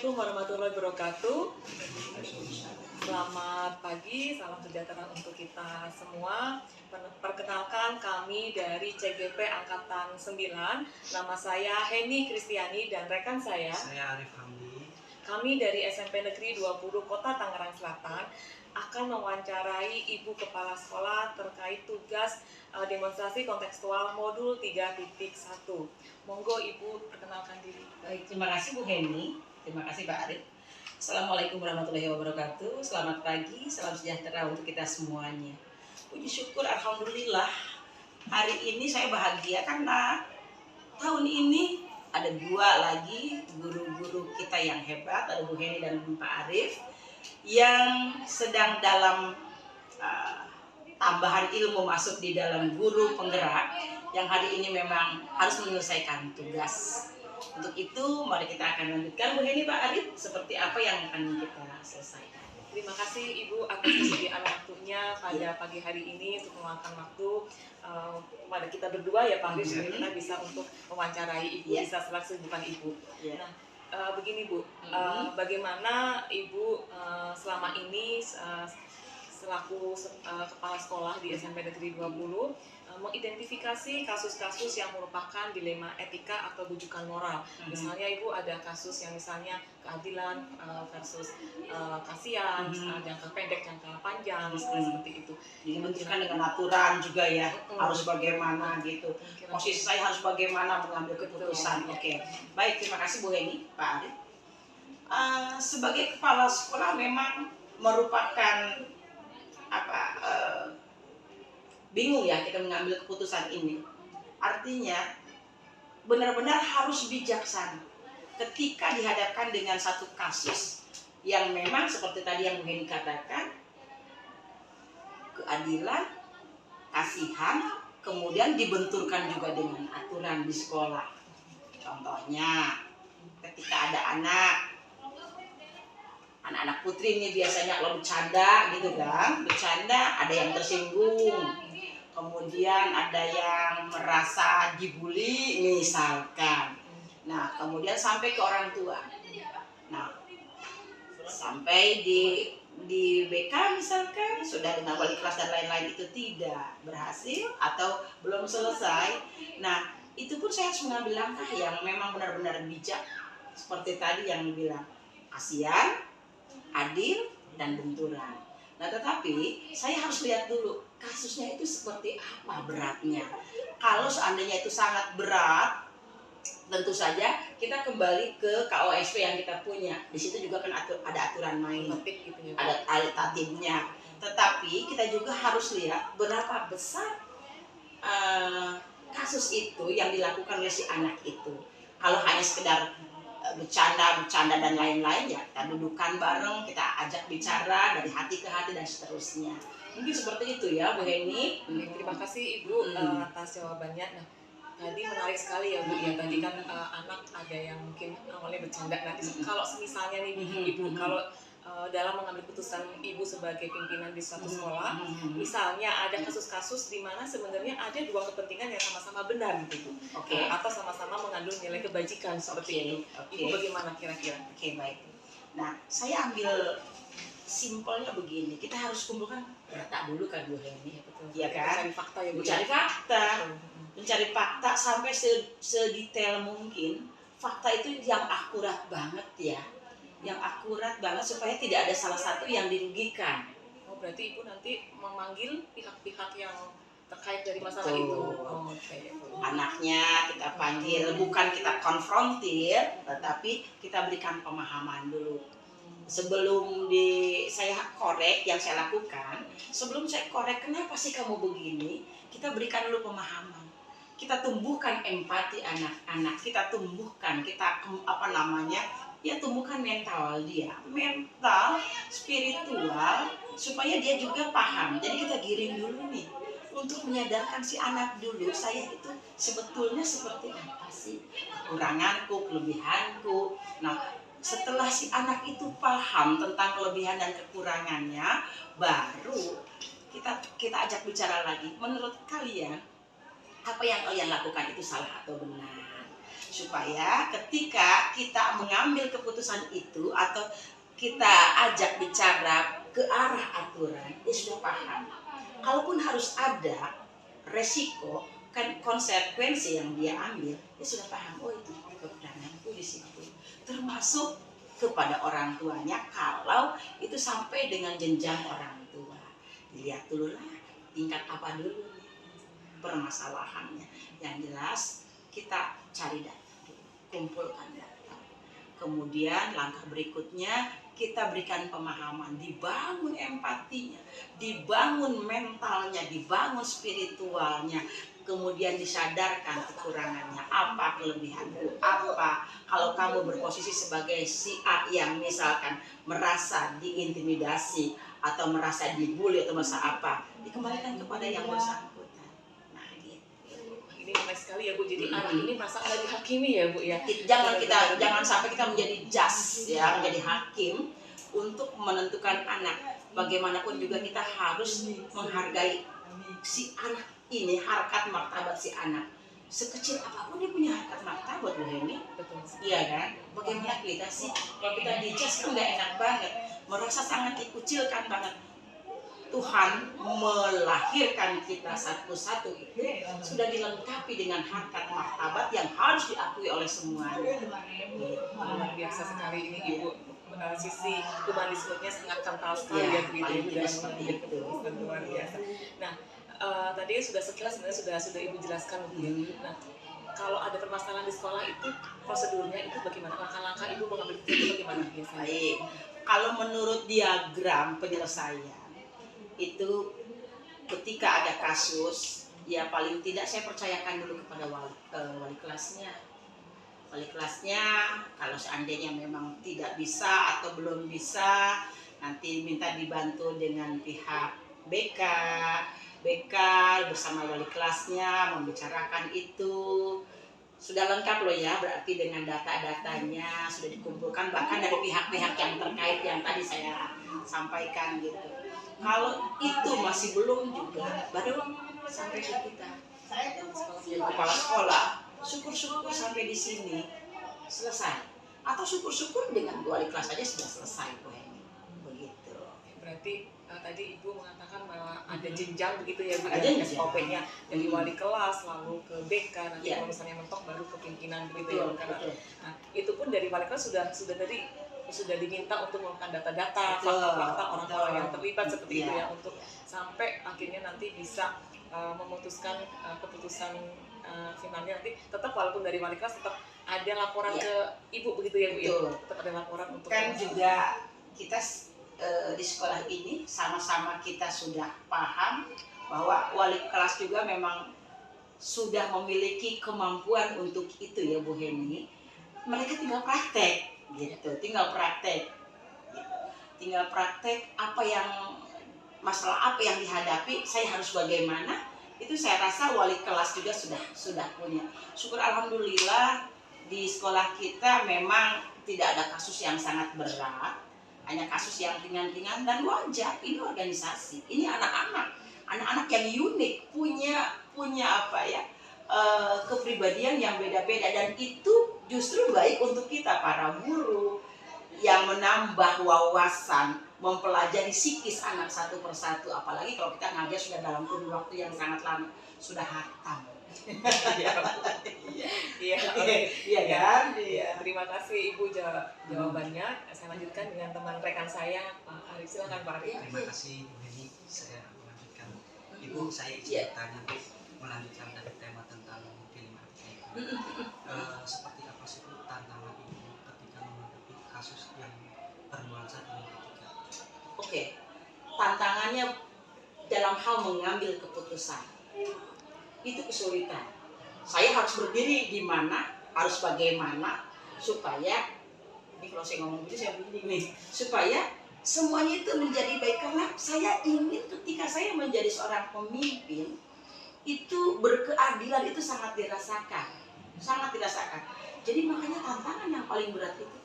Assalamualaikum warahmatullahi wabarakatuh. Selamat pagi, salam sejahtera untuk kita semua. Perkenalkan, kami dari CGP Angkatan 9. Nama saya Heni Kristiani dan rekan saya Arif Hamdi. Kami dari SMP Negeri 20 Kota Tangerang Selatan akan mewawancarai Ibu Kepala Sekolah terkait tugas demonstrasi kontekstual modul 3.1. Monggo Ibu perkenalkan diri. Baik, terima kasih Bu Heni, terima kasih Pak Arif. Assalamualaikum warahmatullahi wabarakatuh. Selamat pagi, salam sejahtera untuk kita semuanya. Puji syukur, alhamdulillah. Hari ini saya bahagia karena tahun ini ada 2 lagi guru-guru kita yang hebat, ada Bu Heni dan Pak Arif, yang sedang dalam tambahan ilmu masuk di dalam guru penggerak, yang hari ini memang harus menyelesaikan tugas. Untuk itu, mari kita akan lanjutkan Bu Heni, Pak Arif, seperti apa yang akan kita selesaikan. Terima kasih Ibu atas kesediaan waktunya pada pagi hari ini untuk meluangkan waktu kepada kita berdua ya Pak Arif, supaya kita bisa untuk mewawancarai Ibu di sela-sela kesibukan Ibu. Nah, begini Bu, bagaimana Ibu selama ini selaku kepala sekolah di SMP Negeri 20 mengidentifikasi kasus-kasus yang merupakan dilema etika atau rujukan moral. Misalnya Ibu ada kasus yang misalnya keadilan versus kasihan, jangka pendek, jangka panjang, seperti itu. Dibentukkan dengan aturan juga ya, harus bagaimana gitu. Posisi saya harus bagaimana mengambil keputusan. Oke. Baik, terima kasih Bu Heni, Pak Arif. Sebagai kepala sekolah memang merupakan bingung ya kita mengambil keputusan ini. Artinya benar-benar harus bijaksana ketika dihadapkan dengan satu kasus yang memang seperti tadi yang Bu Heni katakan, keadilan, kasihan, kemudian dibenturkan juga dengan aturan di sekolah. Contohnya ketika ada anak-anak putri ini biasanya kalau bercanda gitu kan, bercanda ada yang tersinggung, kemudian ada yang merasa dibully misalkan. Nah, kemudian sampai ke orang tua. Nah, sampai di BK misalkan sudah dengan wali kelas dan lain-lain itu tidak berhasil atau belum selesai. Nah, itu pun saya harus mengambil langkah yang memang benar-benar bijak seperti tadi yang dibilang kasihan, adil, dan benturan. Nah, tetapi saya harus lihat dulu kasusnya itu seperti apa beratnya. Kalau seandainya itu sangat berat, tentu saja kita kembali ke KOSP yang kita punya. Di situ juga kan ada aturan main, ada tatibnya. Tetapi kita juga harus lihat berapa besar kasus itu yang dilakukan oleh si anak itu. Kalau hanya sekedar bercanda dan lain-lain ya kita dudukkan bareng, kita ajak bicara dari hati ke hati dan seterusnya. Mungkin seperti itu ya Bu Heni. Terima kasih Ibu atas jawabannya. Nah, tadi menarik sekali ya Bu ya, tadi kan anak ada yang mungkin awalnya bercanda. Nah, kalau misalnya nih Ibu, kalau dalam mengambil keputusan Ibu sebagai pimpinan di suatu sekolah, misalnya ada kasus-kasus di mana sebenarnya ada 2 kepentingan yang sama-sama benar gitu, atau sama-sama mengandung nilai kebajikan seperti itu. Ibu bagaimana kira-kira? Oke, baik. Nah, saya ambil simpelnya begini, kita harus kumpulkan data dulu kan Bu Heni, ya kan? Mencari fakta ya Bu. Mencari fakta sampai sedetail mungkin. Fakta itu yang akurat banget ya. Yang akurat banget supaya tidak ada salah satu yang dirugikan. Oh, berarti Ibu nanti memanggil pihak-pihak yang terkait dari masalah itu. Anaknya kita panggil, bukan kita konfrontir, tetapi kita berikan pemahaman dulu. Sebelum saya korek yang saya lakukan, sebelum saya korek kenapa sih kamu begini, kita berikan dulu pemahaman. Kita tumbuhkan empati anak-anak, kita tumbuhkan, tumbuhkan mental dia, mental, spiritual, supaya dia juga paham. Jadi kita giring dulu nih, untuk menyadarkan si anak dulu, saya itu sebetulnya seperti apa sih, kekuranganku, kelebihanku. Nah, setelah si anak itu paham tentang kelebihan dan kekurangannya, baru kita ajak bicara lagi. Menurut kalian, apa yang kalian lakukan itu salah atau benar? supaya ketika kita mengambil keputusan itu atau kita ajak bicara ke arah aturan, dia sudah paham. Kalaupun harus ada resiko, kan konsekuensi yang dia ambil, dia sudah paham. Oh, itu kewenanganku di situ. Termasuk kepada orang tuanya kalau itu sampai dengan jenjang orang tua. Dilihat dulu lah tingkat apa dulu nih permasalahannya. Yang jelas kita cari data dulu, kumpulkan data. Kemudian langkah berikutnya kita berikan pemahaman, dibangun empatinya, dibangun mentalnya, dibangun spiritualnya, kemudian disadarkan kekurangannya, apa kelebihanmu, apa kalau kamu berposisi sebagai si A yang misalkan merasa diintimidasi atau merasa dibully atau merasa apa, dikembalikan kepada yang bersangkutan. Nah, gitu. Ini menarik sekali ya Bu, jadi anak ini merasa nggak dihakimi ya Bu ya. Jangan sampai kita menjadi judge ya, menjadi hakim untuk menentukan anak. Bagaimanapun juga kita harus menghargai si anak ini, harkat martabat si anak. Sekecil apapun dia punya harkat martabat Bu Heni. Betul. Iya kan? Bagaimana kita sih kalau kita dijudge kan nggak enak banget, merasa sangat dikucilkan banget. Tuhan melahirkan kita satu-satu itu sudah dilengkapi dengan harkat martabat yang harus diakui oleh semuanya. Luar biasa sekali ini Ibu. Sisi humanismenya sangat kental sekali ya begitu dalam seperti itu. Luar biasa. Nah, tadi sudah sekilas sebenarnya sudah Ibu jelaskan Bu ya. Nah, kalau ada permasalahan di sekolah itu prosedurnya itu bagaimana? Langkah-langkah Ibu mengambil itu bagaimana biasanya? Baik. Kalau menurut diagram penyelesaian itu ketika ada kasus, ya paling tidak saya percayakan dulu kepada wali kelasnya. Wali kelasnya kalau seandainya memang tidak bisa atau belum bisa, nanti minta dibantu dengan pihak BK bersama wali kelasnya membicarakan itu. Sudah lengkap loh ya, berarti dengan data-datanya sudah dikumpulkan bahkan dari pihak-pihak yang terkait yang tadi saya sampaikan gitu. Kalau itu masih belum juga, baru sampai ke kita, kepala sekolah. Syukur-syukur sampai di sini selesai. Atau syukur-syukur dengan wali kelas saja sudah selesai Bu Heni. Begitu. Berarti tadi Ibu mengatakan bahwa ada jenjang begitu ya Bu, Ada SOP-nya dari wali kelas lalu ke BK, nanti Ya. kalau misalnya mentok baru ke pimpinan begitu Betul, ya. Karena, betul. nah, itu pun dari wali kelas sudah diminta untuk melakukan data-data, Betul, fakta-fakta orang-orang yang betul. terlibat seperti itu Iya. ya, untuk sampai akhirnya nanti bisa memutuskan keputusan finalnya nanti tetap walaupun dari wali kelas tetap ada laporan Iya. ke Ibu begitu ya Bu ya. Betul. Tetap ada laporan untuk Kan juga kita di sekolah ini sama-sama kita sudah paham bahwa wali kelas juga memang sudah memiliki kemampuan untuk itu ya Bu Heni. Mereka tinggal praktek gitu, tinggal praktek apa yang masalah apa yang dihadapi, saya harus bagaimana, itu saya rasa wali kelas juga sudah punya. Syukur alhamdulillah di sekolah kita memang tidak ada kasus yang sangat berat, hanya kasus yang ringan-ringan dan wajar. Ini organisasi, ini anak-anak yang unik, punya apa ya, kepribadian yang beda-beda, dan itu justru baik untuk kita para guru yang menambah wawasan, mempelajari psikis anak satu persatu, apalagi kalau kita ngajar sudah dalam kurun waktu yang sangat lama, sudah hatam. Iya kan? Terima kasih Ibu jawabannya. Saya lanjutkan dengan teman rekan saya Pak Arif. Silakan Pak Arif. Terima kasih Bu Heni, saya melanjutkan. Ibu, saya izin bertanya melanjutkan dari tema tentang film arti. Seperti apa sih Bu tantangan Ibu ketika menghadapi kasus yang bernuansa dengan etika? Oke, tantangannya dalam hal mengambil keputusan itu kesulitan. Saya harus berdiri di mana, harus bagaimana supaya ini kalau saya ngomong gitu saya begini nih, supaya semuanya itu menjadi baik, karena saya ingin ketika saya menjadi seorang pemimpin itu berkeadilan itu sangat dirasakan. Jadi makanya tantangan yang paling berat itu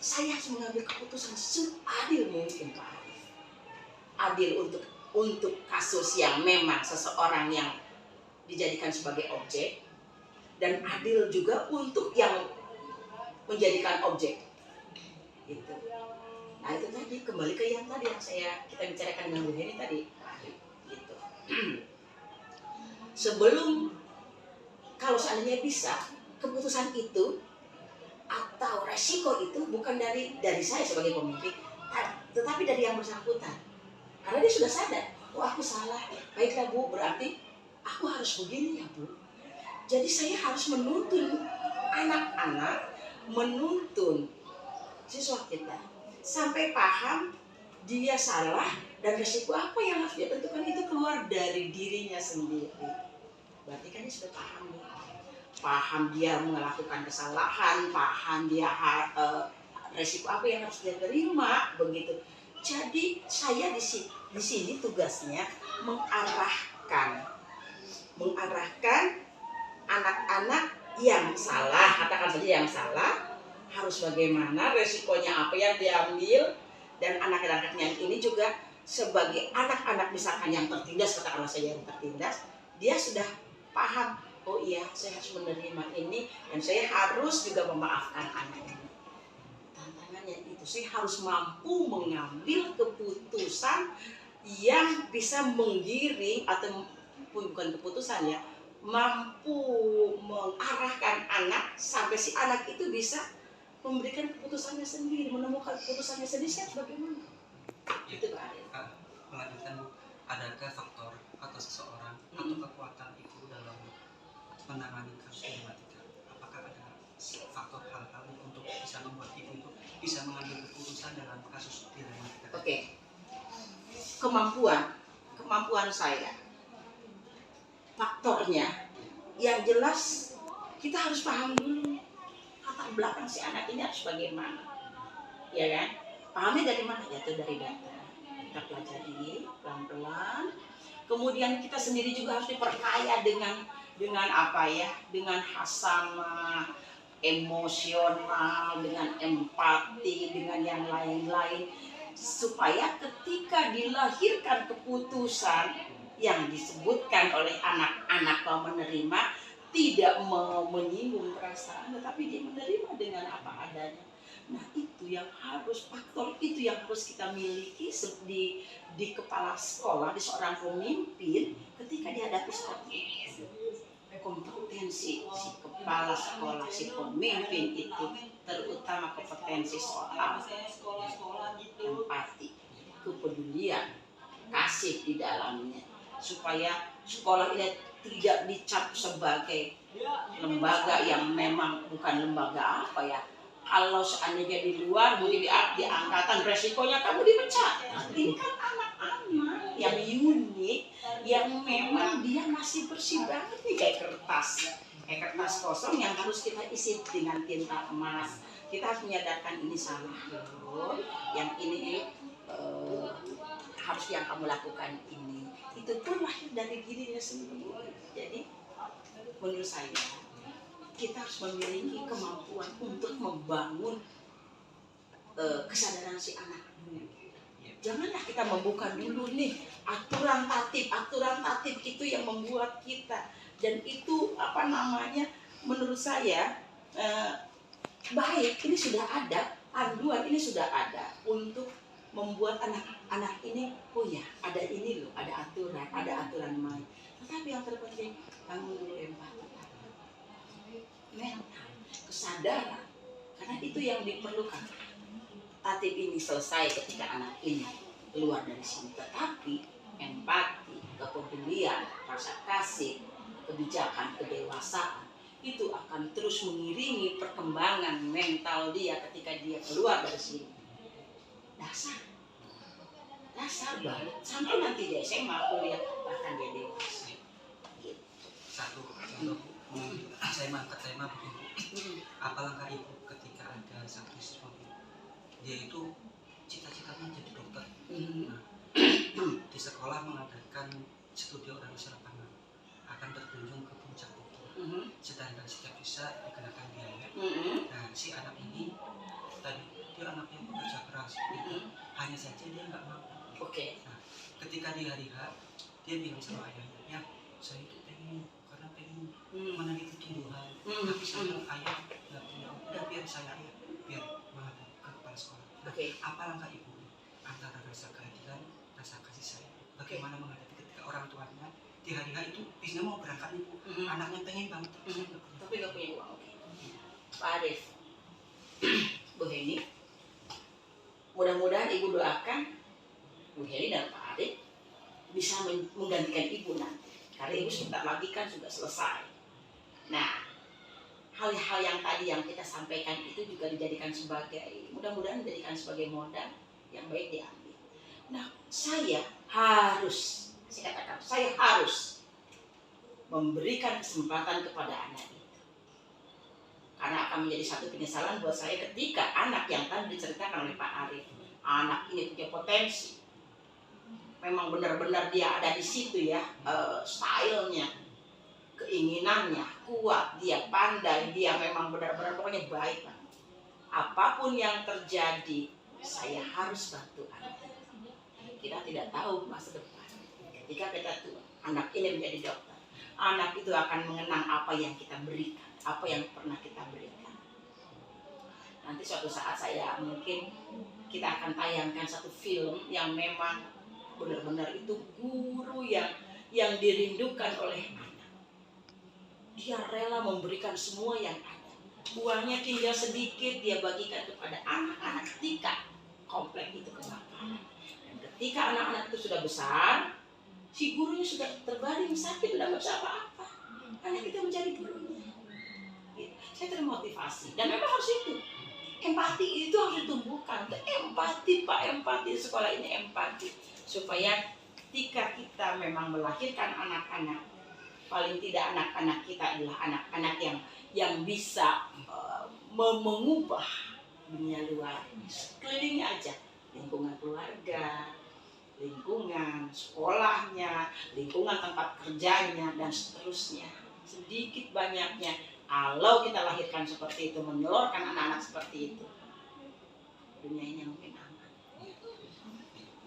saya harus mengambil keputusan seadil mungkin Pak Arif. Adil untuk kasus yang memang seseorang yang dijadikan sebagai objek, dan adil juga untuk yang menjadikan objek. Gitu. Nah itu tadi kembali ke yang tadi yang kita bicarakan dengan Bu Heni tadi. Gitu. Sebelum, kalau seandainya bisa, keputusan itu atau resiko itu bukan dari saya sebagai pemimpin, tetapi dari yang bersangkutan. Karena dia sudah sadar, oh aku salah, baiklah Bu, berarti aku harus begini ya Bu. Jadi saya harus menuntun anak-anak, menuntun siswa kita sampai paham dia salah dan resiko apa yang harus dia tentukan itu keluar dari dirinya sendiri. Berarti kan dia sudah paham nih. Paham dia melakukan kesalahan, paham dia resiko apa yang harus dia terima, begitu. Jadi saya di sini tugasnya mengarahkan anak-anak yang salah, katakan saja yang salah, harus bagaimana, resikonya apa yang diambil, dan anak-anaknya ini juga sebagai anak-anak misalkan yang tertindas, katakanlah saya yang tertindas, dia sudah paham, oh iya saya harus menerima ini dan saya harus juga memaafkan anak ini. Tantangannya itu, saya harus mampu mengambil keputusan yang bisa menggiring, atau bukan keputusan ya, mampu mengarahkan anak sampai si anak itu bisa memberikan keputusannya sendiri, menemukan keputusannya sendiri. Saya bagaimana? Itu Pak Adil. Melanjutkan Bu, adakah faktor atau seseorang atau kekuatan ibu dalam menangani kasus dilematika? Apakah ada faktor hal-hal untuk bisa membuat ibu itu bisa mengambil keputusan dalam kasus dilematika? Oke. Kemampuan saya, faktornya yang jelas kita harus paham dulu latar belakang si anak ini harus bagaimana, ya kan? Pahamnya dari mana? Yaitu dari data. Kita pelajari pelan-pelan. Kemudian kita sendiri juga harus diperkaya dengan apa ya? Dengan hasanah, emosional, dengan empati, dengan yang lain-lain, supaya ketika dilahirkan keputusan yang disebutkan oleh anak-anak menerima, tidak menyinggung perasaan, tetapi dia menerima dengan apa adanya. Nah itu yang harus, faktor itu yang harus kita miliki di kepala sekolah, di seorang pemimpin ketika dihadapi seperti itu. Kompetensi si kepala sekolah, si pemimpin itu terutama kompetensi soal empati, kepedulian, kasih di dalamnya, supaya sekolah ini tidak dicap sebagai lembaga yang memang bukan lembaga apa ya. Kalau seandainya di luar mungkin di angkatan resikonya kamu dipecat. Ini kan anak-anak yang unik, yang memang dia masih bersih banget nih, kayak kertas kosong yang harus kita isi dengan tinta emas. Kita harus menyadarkan ini salah loh, yang ini harus yang kamu lakukan ini. Itu pun lahir dari dirinya sendiri. Jadi menurut saya kita harus memiliki kemampuan untuk membangun kesadaran si anak dulu. Janganlah kita membuka dulu nih aturan tatib itu yang membuat kita, dan itu apa namanya, menurut saya baik, ini sudah ada panduan, ini sudah ada untuk membuat anak-anak ini, oh ya ada ini loh, ada aturan main. Tetapi yang terpenting bangun dulu empati, mental, kesadaran, karena itu yang diperlukan. Tatib ini selesai ketika anak ini keluar dari sini, tetapi empati, kepedulian, rasa kasih, kebijakan, kedewasaan itu akan terus mengiringi perkembangan mental dia ketika dia keluar dari sini. Dasar banget sampai nanti dia SMA, kuliah, bahkan dia dewasa. Gitu. Satu contoh, saya mengangkat tema begini. Apa langkah ibu ketika ada satu siswa dia itu cita-citanya jadi dokter? Nah, di sekolah mengadakan studi organisasi lapangan, akan berkunjung ke puncak bukit, sedangkan setiap bisa dikenakan biaya. Nah si anak ini tadi dia anak yang bekerja keras, hanya saja dia nggak mampu. Nah ketika di hari H dia bilang sama ayahnya, ya saya itu pengen karena pengen meneliti tumbuhan, tapi saya ayah nggak punya, udah biar saya ayah, biar mengadu ke kepala sekolah. Nah, apa langkah ibu antara rasa keadilan, rasa kasih sayang, bagaimana menghadapi ketika orang tuanya di hari H itu bisnya mau berangkat ibu, anaknya pengen banget tapi nggak punya uang. Pak Arif, Bu Heni, mudah-mudahan ibu doakan Bu Heni dan Pak Arif bisa menggantikan ibu nanti, karena ibu sebentar lagi kan sudah selesai. Nah, hal-hal yang tadi yang kita sampaikan itu juga dijadikan sebagai, mudah-mudahan dijadikan sebagai modal yang baik diambil. Nah, saya katakan, saya harus memberikan kesempatan kepada anak itu. Karena akan menjadi satu penyesalan buat saya ketika anak yang tadi diceritakan oleh Pak Arif, anak ini punya potensi. Memang benar-benar dia ada di situ ya, stylenya, keinginannya kuat, dia pandai, dia memang benar-benar pokoknya baik. Apapun yang terjadi, saya harus bantu anak. Kita tidak tahu masa depan. Ketika kita tua, anak ini menjadi dokter, anak itu akan mengenang apa yang kita berikan, apa yang pernah kita berikan. Nanti suatu saat mungkin kita akan tayangkan satu film yang memang benar-benar itu guru yang dirindukan oleh anak. Dia rela memberikan semua yang ada. Uangnya tinggal sedikit, dia bagikan kepada anak-anak ketika komplek itu kebakaran. Dan ketika anak-anak itu sudah besar, si gurunya sudah terbaring sakit, tidak bisa apa-apa. Anak kita mencari gurunya. Saya termotivasi dan memang harus itu. Empati itu harus ditumbuhkan. Empati Pak, empati sekolah ini empati. Supaya ketika kita memang melahirkan anak-anak, paling tidak anak-anak kita adalah anak-anak yang bisa mengubah dunia luar. Kelilingnya aja, lingkungan keluarga, lingkungan sekolahnya, lingkungan tempat kerjanya, dan seterusnya. Sedikit banyaknya, kalau kita lahirkan seperti itu, menelurkan anak-anak seperti itu, dunia ini mungkin aman.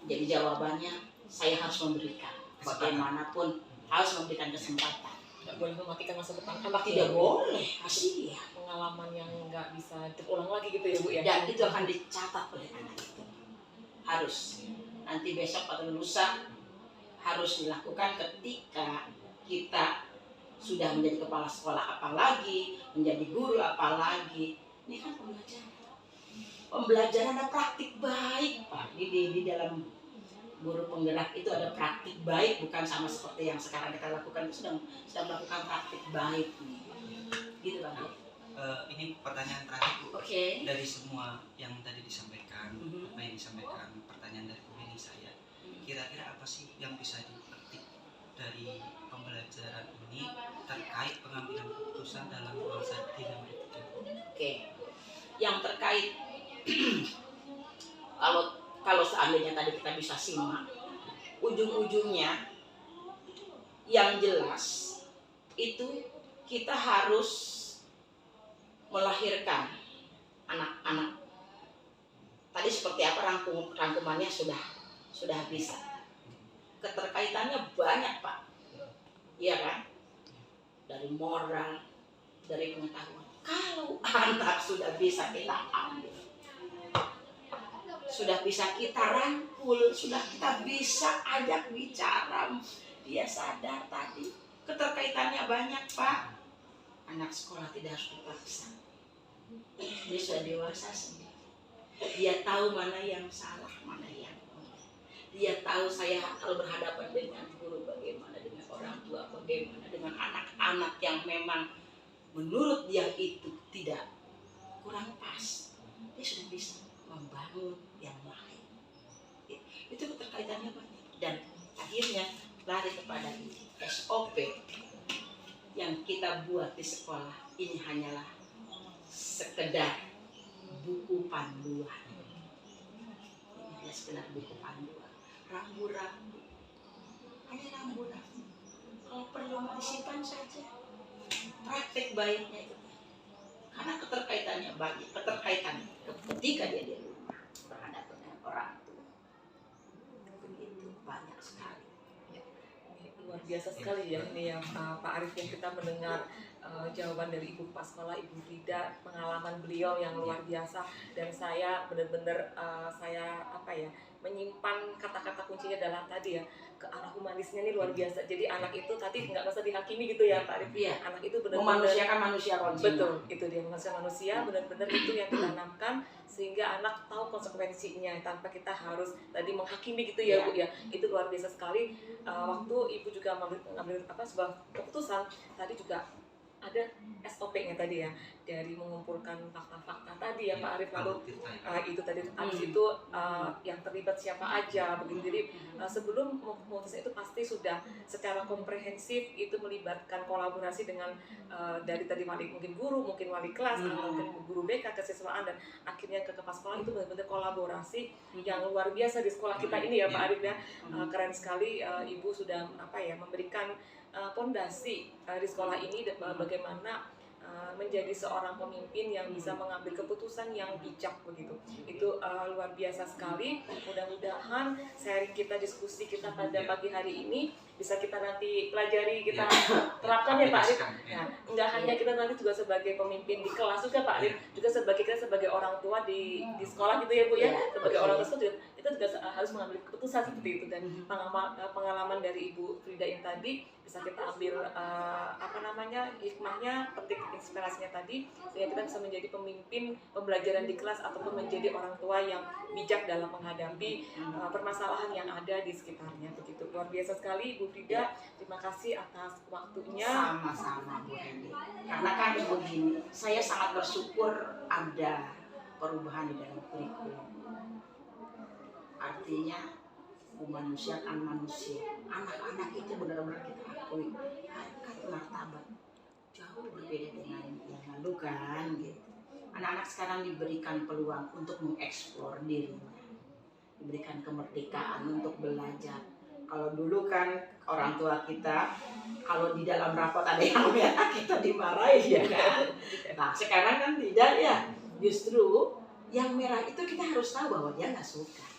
Jadi jawabannya, saya harus memberikan. Bagaimanapun harus memberikan kesempatan. Tidak boleh mematikan masa depan anak. Tidak boleh, ya. Pengalaman yang nggak bisa terulang lagi gitu ya Bu ya. Dan itu akan dicatat oleh anak itu. Harus. Nanti besok atau lusa harus dilakukan ketika kita sudah menjadi kepala sekolah, apalagi menjadi guru, apalagi ini kan pembelajaran. Pembelajaran ada praktik baik Pak. Di dalam guru penggerak itu ada praktik baik, bukan sama seperti yang sekarang kita lakukan, itu sedang melakukan praktik baik nih. Gitu Bang. Ini pertanyaan terakhir Bu. Dari semua yang tadi disampaikan, apa yang disampaikan, pertanyaan dari Bu ini saya, kira-kira apa sih yang bisa dipetik dari pembelajaran ini terkait pengambilan keputusan dalam bangsa dilema etika? Yang terkait kalau seandainya tadi kita bisa simak, ujung-ujungnya yang jelas itu kita harus melahirkan anak-anak. Tadi seperti apa rangkumannya sudah bisa. Keterkaitannya banyak Pak, iya kan? Dari moral, dari pengetahuan. Kalau anak sudah bisa kita ambil, sudah bisa kita rangkul, sudah kita bisa ajak bicara, dia sadar tadi keterkaitannya banyak Pak. Anak sekolah tidak harus dipaksa, dia sudah dewasa sendiri. Dia tahu mana yang salah, mana yang benar. Dia tahu saya kalau berhadapan dengan guru bagaimana, dengan orang tua bagaimana, dengan anak-anak yang memang menurut dia itu tidak kurang pas, dia sudah bisa membangun yang lain. Itu keterkaitannya banyak. Dan akhirnya lari kepada ini SOP yang kita buat di sekolah ini hanyalah sekedar buku panduan. Ini hanya sekedar buku panduan. Rambu-rambu, hanya rambu-rambu. Kalau perlu disimpan saja. Praktek baiknya itu, karena keterkaitannya banyak. Keterkaitan ketika dia di rumah berhadapan dengan orang tua, begitu banyak sekali. luar biasa sekali ya ini ya Pak Arief, yang kita mendengar jawaban dari Ibu Kepala Sekolah, Ibu Frida, pengalaman beliau yang luar biasa, dan saya benar-benar saya menyimpan kata-kata kuncinya adalah tadi ya, ke arah humanisnya ini luar biasa. Jadi anak itu tadi nggak usah dihakimi gitu ya Pak Arief. Iya. Anak itu benar-benar Memanusiakan manusia konsisten. betul, itu dia manusia, benar-benar itu yang ditanamkan sehingga anak tahu konsekuensinya tanpa kita harus tadi menghakimi gitu ya Bu ya. Itu luar biasa sekali. Waktu Ibu juga mengambil sebuah keputusan tadi juga ada SOP-nya tadi ya, dari mengumpulkan fakta-fakta tadi ya Pak Arief, lalu itu tadi habis itu yang terlibat siapa aja begitu. Jadi sebelum memutuskan itu pasti sudah secara komprehensif itu melibatkan kolaborasi dengan dari tadi mungkin guru, mungkin wali kelas, atau mungkin guru BK, kesiswaan, dan akhirnya ke kepala sekolah. Itu benar-benar kolaborasi yang luar biasa di sekolah kita ini ya Pak Arief ya. Keren sekali Ibu sudah memberikan pondasi di sekolah ini bagaimana menjadi seorang pemimpin yang bisa mengambil keputusan yang bijak begitu. Itu luar biasa sekali. Mudah-mudahan sharing kita, diskusi kita pada pagi hari ini bisa kita nanti pelajari, kita terapkan ya Pak Arief. Nah, enggak hanya kita nanti juga sebagai pemimpin di kelas juga Pak Arief, juga kita sebagai orang tua di sekolah gitu ya Bu ya. Sebagai orang tua juga kita juga harus mengambil keputusan seperti itu, dan pengalaman dari Ibu Frida yang tadi bisa kita ambil hikmahnya, petik inspirasinya tadi, sehingga kita bisa menjadi pemimpin pembelajaran di kelas ataupun menjadi orang tua yang bijak dalam menghadapi permasalahan yang ada di sekitarnya begitu. Luar biasa sekali Ibu Frida, terima kasih atas waktunya. Sama-sama Bu Hendy. Karena kan begini, saya sangat bersyukur ada perubahan di dalam kurikulum. Artinya memanusiakan manusia. Anak-anak itu benar-benar kita akui harkat martabat jauh berbeda dengan yang lalu kan gitu. Anak-anak sekarang diberikan peluang untuk mengeksplor dirinya, diberikan kemerdekaan untuk belajar. Kalau dulu kan orang tua kita kalau di dalam rapot ada yang merah kita dimarahin ya kan. Nah sekarang kan tidak ya, justru yang merah itu kita harus tahu bahwa dia nggak suka.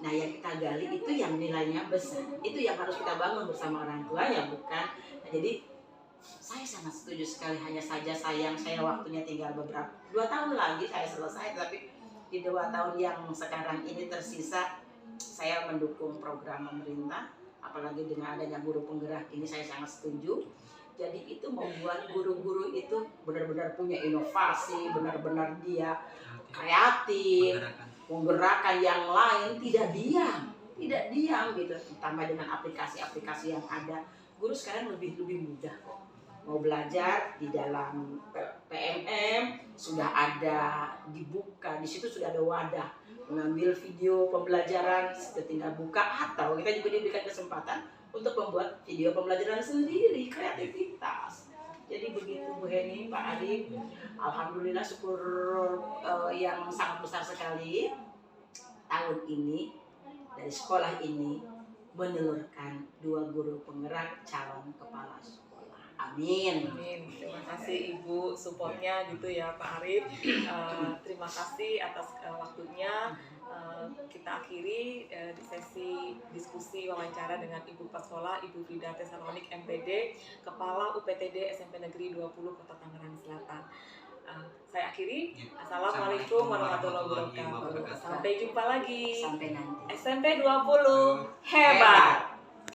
Nah yang kita gali itu yang nilainya besar, itu yang harus kita bangun bersama orang tuanya bukan. Nah, jadi saya sangat setuju sekali, hanya saja sayang saya waktunya tinggal 2 tahun lagi saya selesai, tapi di 2 tahun yang sekarang ini tersisa saya mendukung program pemerintah, apalagi dengan adanya guru penggerak ini saya sangat setuju. Jadi itu membuat guru-guru itu benar-benar punya inovasi, benar-benar dia kreatif, menggerakkan yang lain, tidak diam gitu. Ditambah dengan aplikasi-aplikasi yang ada, guru sekarang lebih mudah kok. Mau belajar di dalam PMM sudah ada dibuka, di situ sudah ada wadah mengambil video pembelajaran, tinggal buka, atau kita juga diberikan kesempatan untuk membuat video pembelajaran sendiri, kreativitas. Jadi begitu Bu Heni, Pak Arief, alhamdulillah syukur yang sangat besar sekali tahun ini dari sekolah ini menelurkan 2 guru penggerak calon kepala sekolah. Amin. Amin. Terima kasih Ibu supportnya gitu ya Pak Arief. Terima kasih atas waktunya. Kita akhiri di sesi diskusi wawancara dengan Ibu Kepala Sekolah Ibu Frida Tesalonik MPD, Kepala UPTD SMP Negeri 20 Kota Tangerang Selatan. Saya akhiri. Assalamualaikum warahmatullahi wabarakatuh. Sampai jumpa lagi. Sampai nanti. SMP 20 hebat.